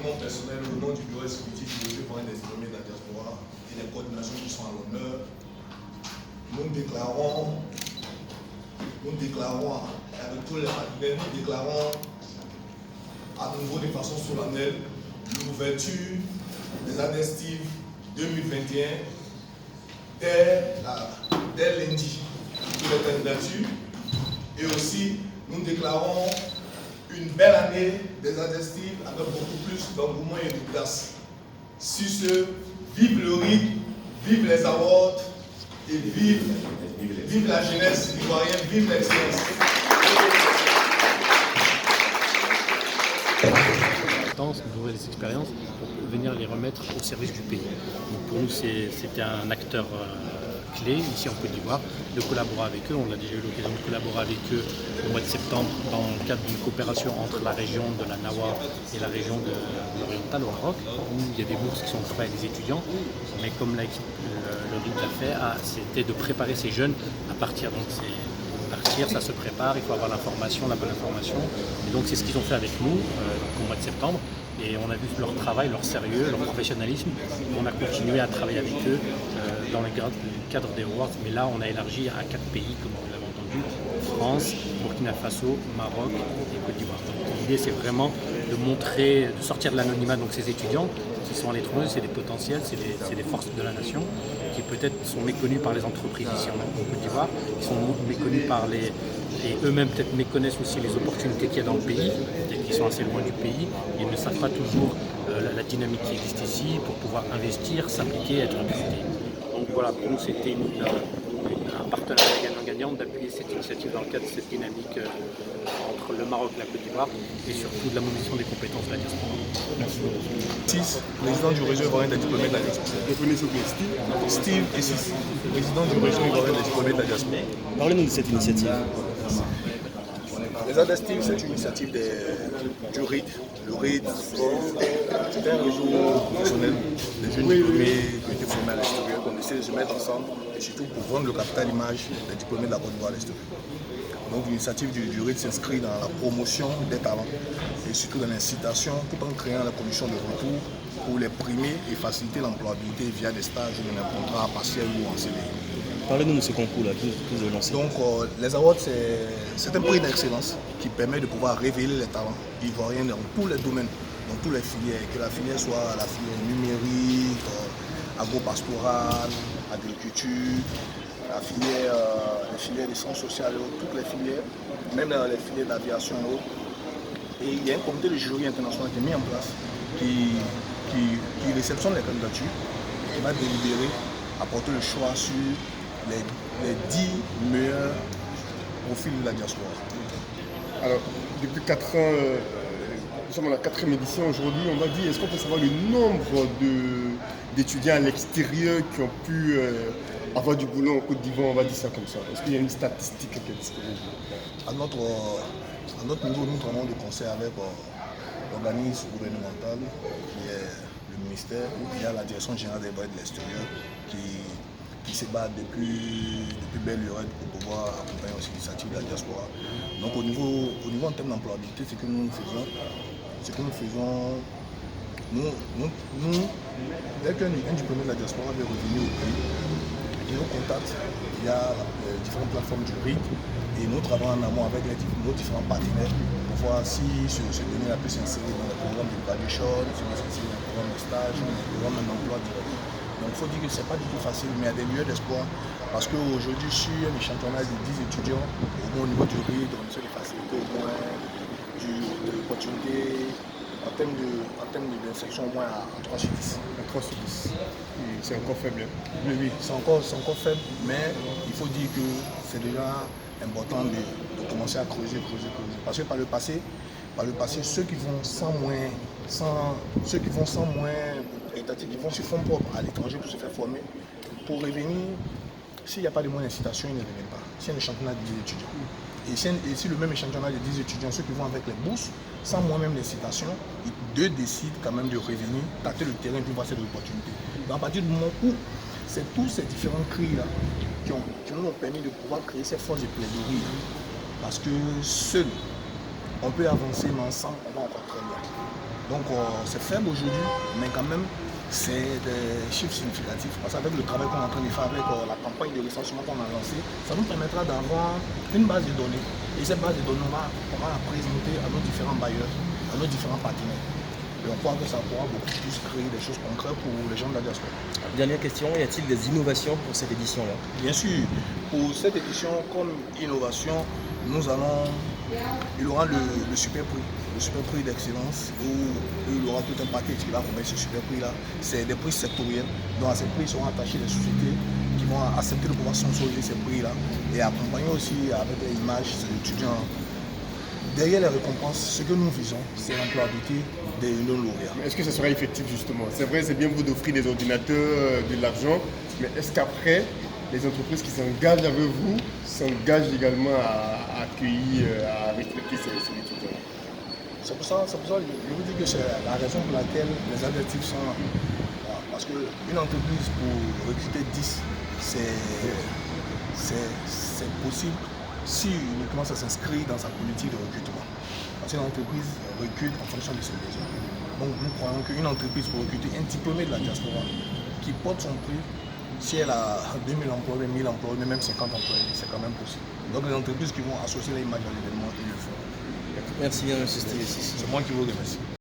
nom personnel, au nom du bureau exécutif du Réseau ivoirien des diplômés de la diaspora et des coordinations qui sont à l'honneur, nous déclarons avec tous les partenaires, nous déclarons à nouveau de façon solennelle l'ouverture des années estives 2021 dès lundi pour les candidatures, et aussi nous déclarons une belle année des années estives avec beaucoup plus d'engouement et d'audace. Sur ce, vive le RID, vive les awards et vive la jeunesse ivoirienne, vive l'excellence. De nouvelles expériences pour venir les remettre au service du pays. Donc pour nous, c'était un acteur clé ici en Côte d'Ivoire de collaborer avec eux. On a déjà eu l'occasion de collaborer avec eux au mois de septembre dans le cadre d'une coopération entre la région de la Nawa et la région de l'Oriental au Maroc, où il y a des bourses qui sont offertes à des étudiants. Mais comme le RID l'a fait, c'était de préparer ces jeunes à partir. Donc ça se prépare, il faut avoir l'information, la bonne information. Et donc c'est ce qu'ils ont fait avec nous au mois de septembre. Et on a vu leur travail, leur sérieux, leur professionnalisme. On a continué à travailler avec eux dans le cadre des awards. Mais là, on a élargi à 4 pays, comme vous l'avez entendu: France, Burkina Faso, Maroc et Côte d'Ivoire. Donc l'idée, c'est vraiment de montrer, de sortir de l'anonymat donc ces étudiants qui sont à l'étranger, c'est des potentiels, c'est des forces de la nation qui peut-être sont méconnus par les entreprises ici en Côte d'Ivoire, qui sont méconnus par et eux-mêmes peut-être méconnaissent aussi les opportunités qu'il y a dans le pays, peut-être qu'ils sont assez loin du pays, ils ne savent pas toujours la dynamique qui existe ici pour pouvoir investir, s'impliquer, être impliqué. Donc voilà, pour nous c'était un partenariat gagnant-gagnant d'appuyer cette initiative dans le cadre de cette dynamique entre le Maroc et la Côte d'Ivoire et surtout de la mobilisation des compétences de la diaspora. Merci beaucoup. Président du réseau ivoirien des diplômés de la diaspora. Steve et Sis, président du réseau ivoirien des diplômés de la diaspora. Parlez-nous de cette initiative. Les années estives, c'est une initiative du RID. Le RID, c'est un réseau professionnel des jeunes diplômés qui ont été formés à l'extérieur, qu'on essaie de se mettre ensemble et surtout pour vendre le capital image des diplômés de la Côte d'Ivoire à l'extérieur. Donc l'initiative du RID s'inscrit dans la promotion des talents et surtout dans l'incitation, tout en créant la condition de retour pour les primer et faciliter l'employabilité via des stages ou des contrats partiels ou en CDI. Parlez-nous de ce concours-là que vous avez lancé. Donc les awards, c'est un prix d'excellence qui permet de pouvoir révéler les talents ivoiriens dans tous les domaines, dans toutes les filières, que la filière soit la filière numérique, agro-pastorale, agriculture, les filières des sciences sociales, toutes les filières, même les filières d'aviation. Et il y a un comité de jury international qui est mis en place, qui réceptionne les candidatures, qui va délibérer, apporter le choix sur les 10 meilleurs profils de la diaspora. Alors, depuis 4 ans, nous sommes à la 4e édition aujourd'hui, on va dire, est-ce qu'on peut savoir le nombre d'étudiants à l'extérieur qui ont pu avoir du boulot en Côte d'Ivoire, on va dire ça comme ça? Est-ce qu'il y a une statistique qui est disponible? À notre niveau, nous travaillons de concert avec l'organisme gouvernemental qui est le ministère, ou bien la direction générale des voies de l'extérieur qui se bat depuis belle lurette pour pouvoir accompagner aussi l'initiative de la diaspora. Donc au niveau en termes d'employabilité, ce que nous faisons, dès qu'un diplômé de la diaspora veut revenir au pays, il nous contacte via les différentes plateformes du RID et nous travaillons en amont avec nos différents partenaires pour voir si ce dernier peut s'insérer dans le programme de graduation, s'insérer dans le programme de stage, dans le programme d'emploi direct. Donc il faut dire que ce n'est pas du tout facile, mais il y a des lieux d'espoir. Parce qu'aujourd'hui, sur un échantillonnage de 10 étudiants, au moins au niveau du RID, on essaie de faciliter au moins de l'opportunité en termes d'insertion au moins à 3 sur 10. À 3 sur 10. C'est encore faible. Hein? Oui, c'est encore faible, mais il faut dire que c'est déjà important de commencer à creuser. Parce que par le passé, ceux qui vont sans moyens étatiques, qui vont sur fonds propres à l'étranger pour se faire former, pour revenir, s'il n'y a pas de moyens d'incitation, ils ne reviennent pas. C'est un échantillonnage de 10 étudiants. Et si le même échantillonnage de 10 étudiants, ceux qui vont avec les bourses, sans moi-même d'incitation, ils décident quand même de revenir, tâter le terrain pour voir cette opportunité. Donc à partir du moment où c'est tous ces différents cris-là qui nous ont permis de pouvoir créer ces forces de plaidoirie. Parce que seuls, on peut avancer, mais ensemble, on va encore très loin. Donc c'est faible aujourd'hui, mais quand même, c'est des chiffres significatifs. Parce qu'avec le travail qu'on est en train de faire, avec la campagne de recensement qu'on a lancée, ça nous permettra d'avoir une base de données. Et cette base de données, on va la présenter à nos différents bailleurs, à nos différents partenaires. Et on croit que ça pourra beaucoup plus créer des choses concrètes pour les gens de la diaspora. Dernière question, y a-t-il des innovations pour cette édition-là? Bien sûr, pour cette édition, comme innovation, il aura le super prix d'excellence, où il aura tout un paquet qui va accompagner ce super prix-là. C'est des prix sectoriels, donc à ces prix seront attachés des sociétés qui vont accepter de pouvoir sponsoriser ces prix-là et accompagner aussi avec les images des étudiants. Derrière les récompenses, ce que nous faisons, c'est l'employabilité des lauréats. Est-ce que ça sera effectif justement? C'est vrai, c'est bien vous d'offrir des ordinateurs, de l'argent, mais est-ce qu'après, les entreprises qui s'engagent avec vous s'engagent également à accueillir, à respecter ces étudiants? C'est pour ça que je vous dis que c'est la raison pour laquelle les adjectifs sont là. Parce qu'une entreprise pour recruter 10, c'est possible si uniquement ça s'inscrit dans sa politique de recrutement. Parce qu'une entreprise recrute en fonction de ses besoins. Donc nous croyons qu'une entreprise pour recruter un diplômé de la diaspora qui porte son prix, si elle a 2000 employés, 1000 employés, même 50 employés, c'est quand même possible. Donc les entreprises qui vont associer l'image à l'événement, ils le font. Merci bien, M. Steve. C'est moi qui vous remercie.